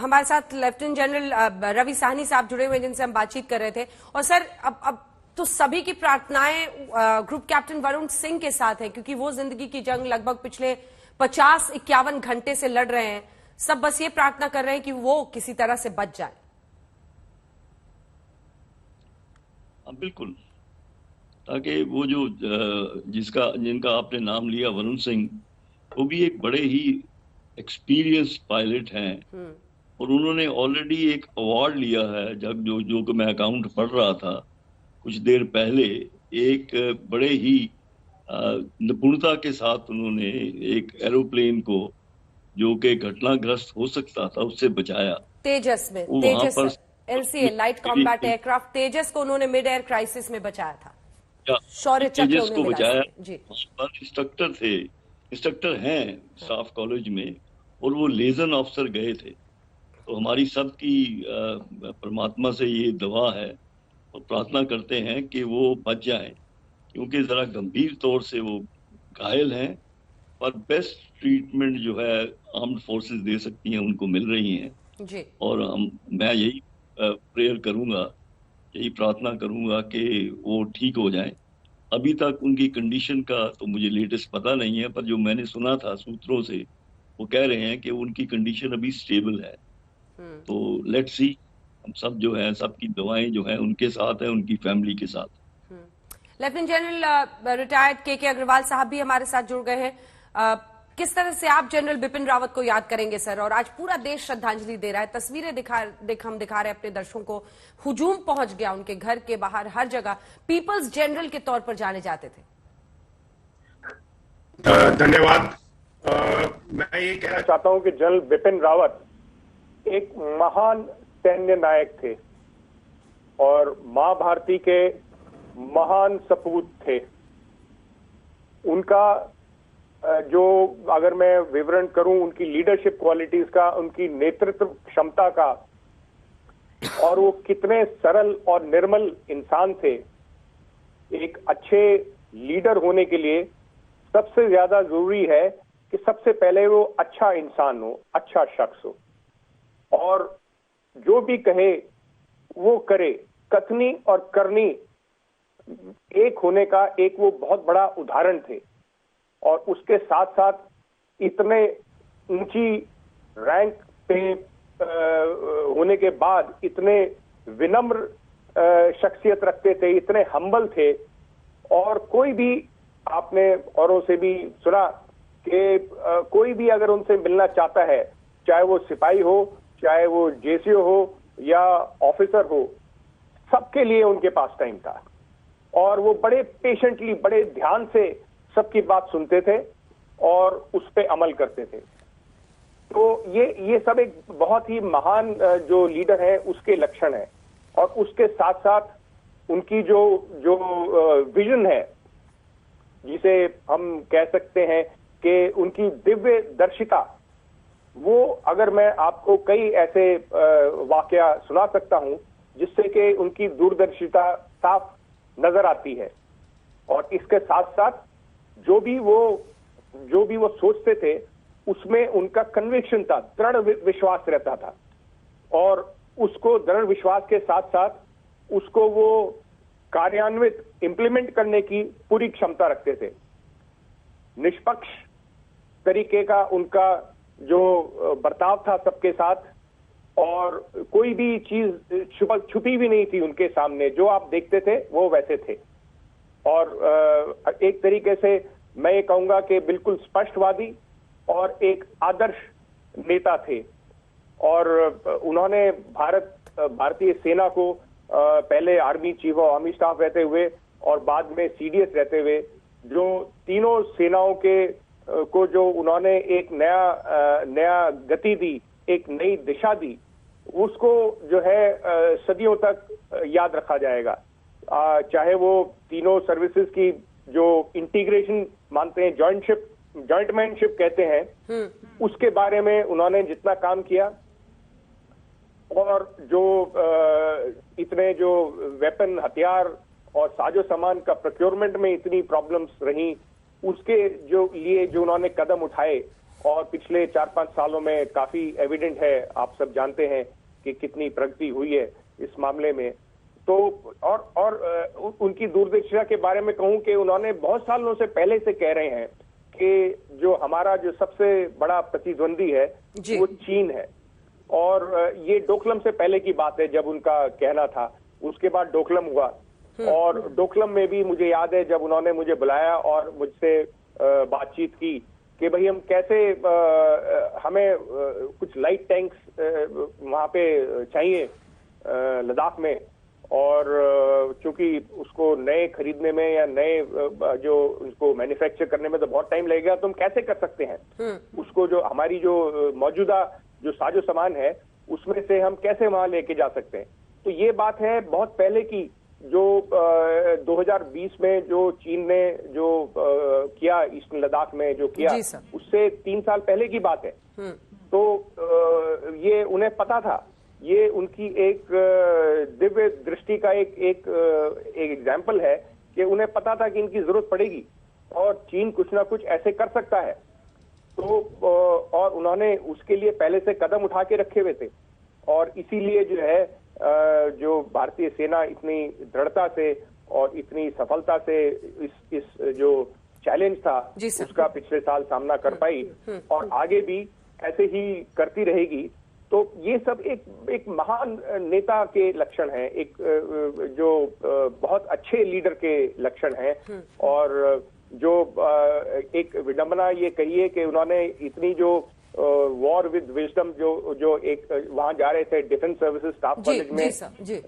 हमारे साथ lieutenant general Ravi Sahni साहब जुड़े हुए जिनसे हम बातचीत कर रहे थे। और सर अब तो सभी की प्रार्थनाएं ग्रुप कैप्टन वरुण सिंह के साथ है, क्योंकि वो जिंदगी की जंग लगभग पिछले 50-51 घंटे से लड़ रहे हैं। सब बस ये प्रार्थना कर रहे हैं कि वो किसी तरह से बच जाए। बिल्कुल, ताकि वो जो जिनका आपने नाम लिया वरुण सिंह, वो भी एक बड़े ही एक्सपीरियंस पायलट हैं और उन्होंने ऑलरेडी एक अवार्ड लिया है। जब जो मैं अकाउंट पढ़ रहा था कुछ देर पहले, एक बड़े ही निपुणता के साथ उन्होंने एक एरोप्लेन को जो कि घटनाग्रस्त हो सकता था उससे बचाया। तेजस में, वहां पर LCA लाइट कॉम्बैट एयरक्राफ्ट तेजस को उन्होंने मिड एयर क्राइसिस में बचाया था। शौर्य चक्र तेजस को उन्हें मिला बचाया। जी। इंस्ट्रक्टर हैं स्टाफ कॉलेज में, और वो लेजन ऑफिसर गए थे। तो हमारी सबकी परमात्मा से ये दुआ है और प्रार्थना करते हैं कि वो बच जाएं, क्योंकि जरा गंभीर तौर से वो घायल हैं। और बेस्ट ट्रीटमेंट जो है आर्म्ड फोर्सेस दे सकती हैं उनको मिल रही हैं जी। और मैं यही प्रेयर करूंगा, यही प्रार्थना करूंगा कि वो ठीक हो जाएं। अभी तक उनकी कंडीशन का तो मुझे लेटेस्ट पता नहीं है, पर जो मैंने सुना था सूत्रों से, वो कह रहे हैं कि उनकी कंडीशन अभी स्टेबल है। तो लेट्स सी, हम सब जो है, सबकी दवाएं जो है उनके साथ है, उनकी फैमिली के साथ। लेफ्टिनेंट जनरल रिटायर्ड के अग्रवाल साहब भी हमारे साथ जुड़ गए हैं। किस तरह से आप जनरल बिपिन रावत को याद करेंगे सर? और आज पूरा देश श्रद्धांजलि दे रहा है। तस्वीरें हम दिखा रहे हैं अपने दर्शकों को। हुजूम पहुंच गया उनके घर के बाहर, हर जगह पीपल्स जनरल के तौर पर जाने जाते थे। धन्यवाद। मैं ये कहना चाहता हूं कि जनरल बिपिन रावत एक महान सैन्य नायक थे और मां भारती के महान सपूत थे। उनका जो, अगर मैं विवरण करूं उनकी लीडरशिप क्वालिटीज का, उनकी नेतृत्व क्षमता का, और वो कितने सरल और निर्मल इंसान थे। एक अच्छे लीडर होने के लिए सबसे ज्यादा जरूरी है कि सबसे पहले वो अच्छा इंसान हो, अच्छा शख्स हो, और जो भी कहे वो करे। कथनी और करनी एक होने का एक वो बहुत बड़ा उदाहरण थे। और उसके साथ साथ इतने ऊंची रैंक पे होने के बाद इतने विनम्र शख्सियत रखते थे, इतने हम्बल थे। और कोई भी, आपने औरों से भी सुना कि कोई भी अगर उनसे मिलना चाहता है, चाहे वो सिपाही हो, चाहे वो जेसीओ हो या ऑफिसर हो, सबके लिए उनके पास टाइम था। और वो बड़े पेशेंटली, बड़े ध्यान से सबकी बात सुनते थे और उस पे अमल करते थे। तो ये सब एक बहुत ही महान जो लीडर है उसके लक्षण है। और उसके साथ साथ उनकी जो विजन है, जिसे हम कह सकते हैं कि उनकी दिव्य दर्शिता, वो अगर मैं आपको कई ऐसे वाकया सुना सकता हूं जिससे कि उनकी दूरदर्शिता साफ नजर आती है। और इसके साथ साथ जो भी वो सोचते थे उसमें उनका कन्विक्शन था, दृढ़ विश्वास रहता था। और उसको दृढ़ विश्वास के साथ साथ उसको वो कार्यान्वित, इम्प्लीमेंट करने की पूरी क्षमता रखते थे। निष्पक्ष तरीके का उनका जो बर्ताव था सबके साथ, और कोई भी चीज छुपी भी नहीं थी उनके सामने। जो आप देखते थे वो वैसे थे। और एक तरीके से मैं ये कहूंगा कि बिल्कुल स्पष्टवादी और एक आदर्श नेता थे। और उन्होंने भारतीय सेना को पहले army chief of army staff रहते हुए और बाद में CDS रहते हुए, जो तीनों सेनाओं के को जो उन्होंने एक नया गति दी, एक नई दिशा दी, उसको जो है सदियों तक याद रखा जाएगा। चाहे वो तीनों सर्विसेज की जो इंटीग्रेशन मानते हैं, जॉइंटमैनशिप कहते हैं, उसके बारे में उन्होंने जितना काम किया, और जो इतने जो वेपन, हथियार और साजो सामान का प्रोक्योरमेंट में इतनी प्रॉब्लम्स रही, उसके जो उन्होंने कदम उठाए और पिछले 4-5 सालों में काफी एविडेंट है, आप सब जानते हैं कि कितनी प्रगति हुई है इस मामले में। तो और उनकी दूरदर्शिता के बारे में कहूं कि उन्होंने बहुत सालों से पहले से कह रहे हैं कि जो हमारा जो सबसे बड़ा प्रतिद्वंदी है वो चीन है। और ये डोकलम से पहले की बात है जब उनका कहना था, उसके बाद डोकलम हुआ। और डोकलम में भी मुझे याद है जब उन्होंने मुझे बुलाया और मुझसे बातचीत की कि भाई हम कैसे हमें कुछ लाइट टैंक्स वहां पे चाहिए लद्दाख में, और चूंकि उसको नए खरीदने में या नए जो उसको मैन्युफैक्चर करने में तो बहुत टाइम लगेगा, तो हम कैसे कर सकते हैं उसको, जो हमारी जो मौजूदा जो साजो सामान है उसमें से हम कैसे वहां लेके जा सकते हैं। तो ये बात है बहुत पहले की, जो 2020 में जो चीन ने जो किया ईस्टर्न लद्दाख में जो किया, उससे 3 साल पहले की बात है। तो ये उन्हें पता था, ये उनकी एक दिव्य दृष्टि का एक एग्जाम्पल है कि उन्हें पता था कि इनकी जरूरत पड़ेगी और चीन कुछ ना कुछ ऐसे कर सकता है। तो और उन्होंने उसके लिए पहले से कदम उठा के रखे हुए थे, और इसीलिए जो है जो भारतीय सेना इतनी दृढ़ता से और इतनी सफलता से इस जो चैलेंज था उसका पिछले साल सामना कर पाई, और आगे भी ऐसे ही करती रहेगी। तो ये सब एक महान नेता के लक्षण हैं, एक जो बहुत अच्छे लीडर के लक्षण हैं। और जो एक विडंबना ये कहिए कि उन्होंने इतनी जो वॉर विद विजडम जो एक वहां जा रहे थे डिफेंस सर्विसेज स्टाफ कॉलेज में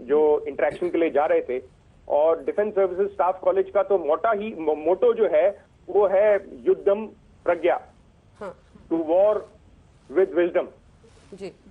जो इंटरेक्शन के लिए जा रहे थे, और डिफेंस सर्विसेज स्टाफ कॉलेज का तो मोटो जो है वो है युद्धम प्रज्ञा, टू वॉर विद विजडम।